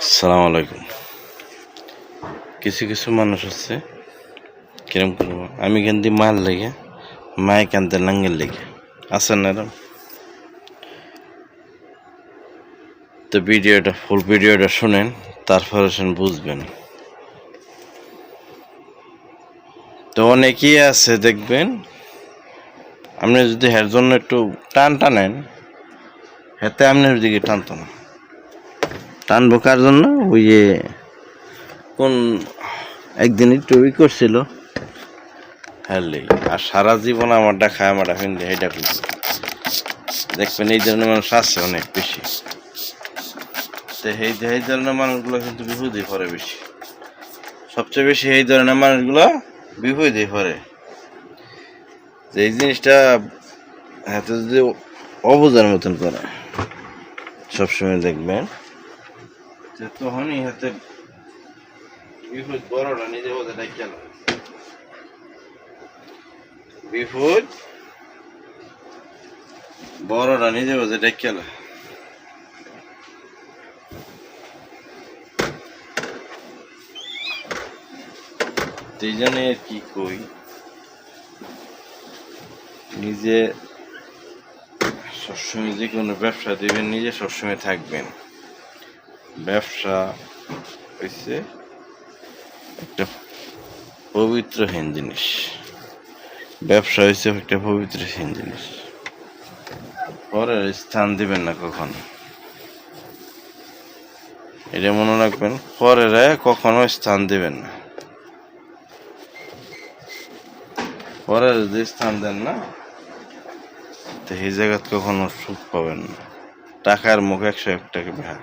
আসসালামু আলাইকুম। কিছু কিছু মানুষ আছে কিরম করবো, আমি কেন্দি মায়ের লেগে, মায়ে কান্দে নাঙ্গের লেগে আছে না এরম। তো ফুল ভিডিওটা শুনেন, তারপরে বুঝবেন। তো অনেকেই আছে দেখবেন, আপনি যদি হের জন্য একটু টানেন, হেতে আপনার দিকে টানতো না। টানবো কার জন্য? ওই যে কোন একদিন একটু করছিল হ্যাঁ, আর সারা জীবন আমারটা খায়, আমারটা ফিনলে এটা করবে। দেখবেন এই ধরনের মানুষ আছে অনেক বেশি। তো এই ধরনের মানুষগুলো কিন্তু বিপদে পড়ে বেশি, সবচেয়ে বেশি এই ধরনের মানুষগুলো বিপদে পড়ে। যে এই জিনিসটা হাতে যদি অবুঝার মতন করে সবসময় দেখবেন যে তখনই হাতে বিপদ বড়টা নিজে বোঝা ডাকিয়ে না। বিপদ বড়টা নিজে বোঝা ডাকিয়ে না। এই জন্য আর কি কই, নিজে সবসময় যে কোনো ব্যবসা দিবেন, নিজে সবসময় থাকবেন। ব্যবসা হচ্ছে একটা পবিত্রহীন জিনিস, ব্যবসা হচ্ছে একটা পবিত্রহীন জিনিস। পরের স্থান দিবেন না কখনো, এটা মনে রাখবেন। পরের কখনো স্থান দিবেন না। পরের যে স্থান দেন না, তো এই জায়গা কখনো সুখ পাবেন না। টাকার মুখ 101 টাকা বেহা।